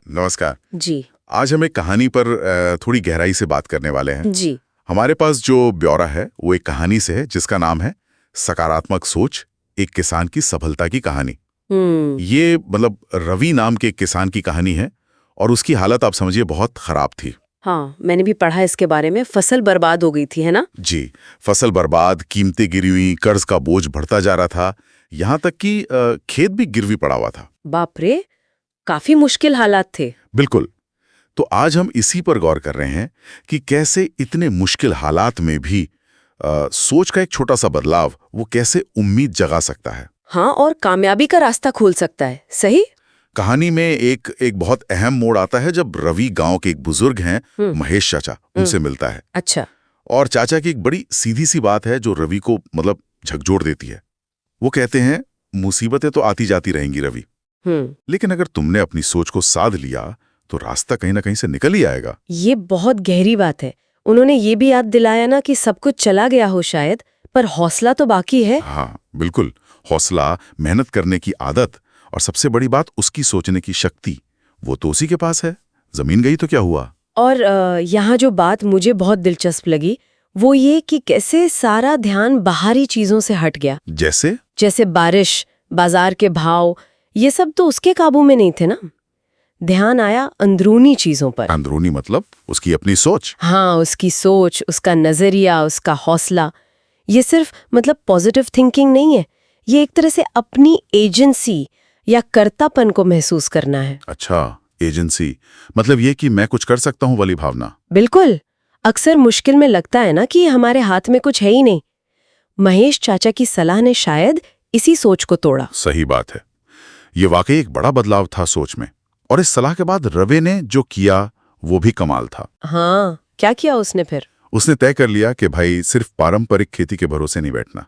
नमस्कार जी। आज हम एक कहानी पर थोड़ी गहराई से बात करने वाले हैं। जी। हमारे पास जो ब्यौरा है वो एक कहानी से है जिसका नाम है सकारात्मक सोच, एक किसान की सफलता की कहानी। ये मतलब रवि नाम के एक किसान की कहानी है और उसकी हालत आप समझिए बहुत खराब थी। हाँ, मैंने भी पढ़ा इसके बारे में। फसल बर्बाद हो गई थी, है ना? जी, फसल बर्बाद, कीमतें गिरी हुई, कर्ज का बोझ बढ़ता जा रहा था, यहाँ तक कि खेत भी गिरवी पड़ा हुआ था। बाप रे, काफी मुश्किल हालात थे। बिल्कुल। तो आज हम इसी पर गौर कर रहे हैं कि कैसे इतने मुश्किल हालात में भी सोच का एक छोटा सा बदलाव वो कैसे उम्मीद जगा सकता है। हाँ, और कामयाबी का रास्ता खोल सकता है। सही। कहानी में एक बहुत अहम मोड़ आता है जब रवि गांव के एक बुजुर्ग हैं, महेश चाचा, उनसे मिलता है। अच्छा। और चाचा की एक बड़ी सीधी सी बात है जो रवि को मतलब झकझोर देती है। वो कहते हैं, मुसीबतें तो आती जाती रहेंगी रवि, लेकिन अगर तुमने अपनी सोच को साध लिया तो रास्ता कहीं ना कहीं से निकल ही आएगा। ये बहुत गहरी बात है। उन्होंने ये भी याद दिलाया ना कि सब कुछ चला गया हो शायद, पर हौसला तो बाकी है। हाँ बिल्कुल, हौसला, मेहनत करने की आदत और सबसे बड़ी बात उसकी सोचने की शक्ति, वो तो उसी के पास है। जमीन गई तो क्या हुआ। और यहाँ जो बात मुझे बहुत दिलचस्प लगी वो ये कि कैसे सारा ध्यान बाहरी चीजों से हट गया। जैसे बारिश, बाजार के भाव, ये सब तो उसके काबू में नहीं थे ना। ध्यान आया अंदरूनी चीजों पर। अंदरूनी मतलब उसकी अपनी सोच। हाँ, उसकी सोच, उसका नजरिया, उसका हौसला। ये सिर्फ मतलब पॉजिटिव थिंकिंग नहीं है, ये एक तरह से अपनी एजेंसी या कर्तापन को महसूस करना है। अच्छा, एजेंसी मतलब ये कि मैं कुछ कर सकता हूँ वाली भावना। बिल्कुल। अक्सर मुश्किल में लगता है ना कि हमारे हाथ में कुछ है ही नहीं। महेश चाचा की सलाह ने शायद इसी सोच को तोड़ा। सही बात है, ये वाकई एक बड़ा बदलाव था सोच में। और इस सलाह के बाद रवि ने जो किया वो भी कमाल था। हाँ, क्या किया उसने फिर? उसने तय कर लिया कि भाई सिर्फ पारंपरिक खेती के भरोसे नहीं बैठना।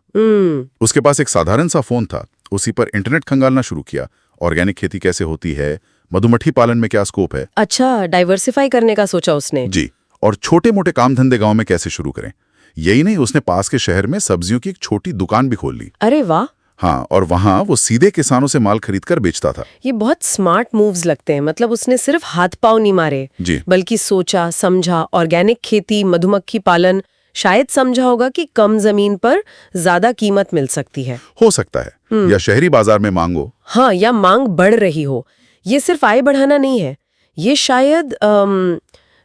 उसके पास एक साधारण सा फोन था, उसी पर इंटरनेट खंगालना शुरू किया। ऑर्गेनिक खेती कैसे होती है, मधुमक्खी पालन में क्या स्कोप है। अच्छा, डाइवर्सिफाई करने का सोचा उसने। जी, और छोटे मोटे काम धंधे गांव में कैसे शुरू करें। यही नहीं, उसने पास के शहर में सब्जियों की एक छोटी दुकान भी खोल ली। अरे वाह। हाँ, और वहाँ वो सीधे किसानों से माल खरीदकर बेचता था। ये बहुत स्मार्ट मूव्स लगते हैं। मतलब उसने सिर्फ हाथ पांव नहीं मारे जी, बल्कि सोचा, समझा। ऑर्गेनिक खेती, मधुमक्खी पालन, शायद समझा होगा कि कम जमीन पर ज्यादा कीमत मिल सकती है। हो सकता है, या शहरी बाजार में मांगो। हाँ, या मांग बढ़ रही हो। ये सिर्फ आय बढ़ाना नहीं है, ये शायद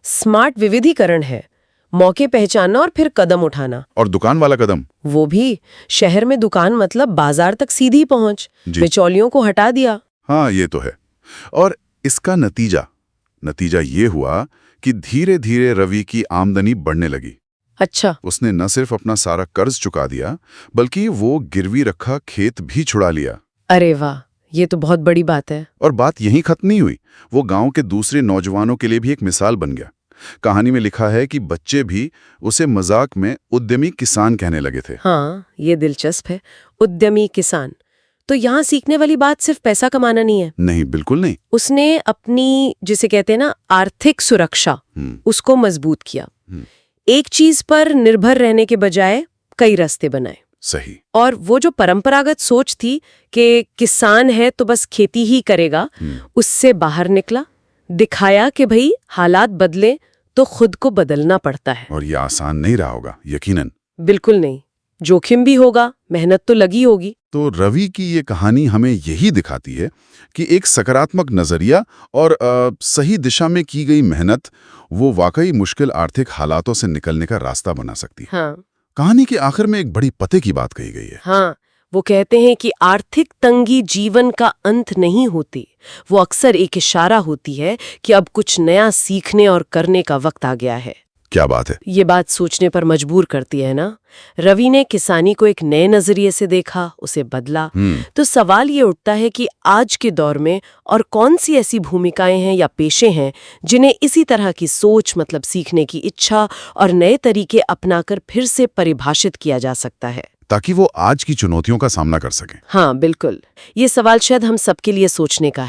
स्मार्ट विविधीकरण है। मौके पहचानना और फिर कदम उठाना। और दुकान वाला कदम वो भी। शहर में दुकान मतलब बाजार तक सीधी पहुंच, बिचौलियों को हटा दिया। हाँ, ये तो है। और इसका नतीजा ये हुआ कि धीरे धीरे रवि की आमदनी बढ़ने लगी। अच्छा। उसने न सिर्फ अपना सारा कर्ज चुका दिया, बल्कि वो गिरवी रखा खेत भी छुड़ा लिया। अरे वाह, ये तो बहुत बड़ी बात है। और बात यहीं खत्म नहीं हुई, वो गांव के दूसरे नौजवानों के लिए भी एक मिसाल बन गया। कहानी में लिखा है कि बच्चे भी उसे मजाक में उद्यमी किसान कहने लगे थे। हाँ, ये दिलचस्प है। उद्यमी किसान। तो यहाँ सीखने वाली बात सिर्फ पैसा कमाना नहीं है। नहीं, बिल्कुल नहीं। उसने अपनी, जिसे कहते हैं ना, आर्थिक सुरक्षा, उसको मजबूत किया। एक चीज पर निर्भर रहने के बजाय कई रास्ते बनाए। सही। और वो जो परंपरागत सोच थी कि किसान है तो बस खेती ही करेगा, उससे बाहर निकला। दिखाया कि भाई हालात बदले तो खुद को बदलना पड़ता है। और ये आसान नहीं रहा होगा, यकीनन। बिल्कुल नहीं। जोखिम भी होगा, मेहनत तो लगी होगी। तो रवि की ये कहानी हमें यही दिखाती है कि एक सकारात्मक नजरिया और सही दिशा में की गई मेहनत वो वाकई मुश्किल आर्थिक हालातों से निकलने का रास्ता बना सकती है। हाँ। कहानी के आखिर में एक बड़ी पते की बात कही गई है। हाँ, वो कहते हैं कि आर्थिक तंगी जीवन का अंत नहीं होती, वो अक्सर एक इशारा होती है कि अब कुछ नया सीखने और करने का वक्त आ गया है। क्या बात है। ये बात सोचने पर मजबूर करती है ना। रवि ने किसानी को एक नए नजरिए से देखा, उसे बदला। तो सवाल ये उठता है कि आज के दौर में और कौन सी ऐसी भूमिकाएं हैं या पेशे हैं जिन्हें इसी तरह की सोच, मतलब सीखने की इच्छा और नए तरीके अपनाकर फिर से परिभाषित किया जा सकता है, ताकि वो आज की चुनौतियों का सामना कर सकें। हाँ बिल्कुल, ये सवाल शायद हम सबके लिए सोचने का है।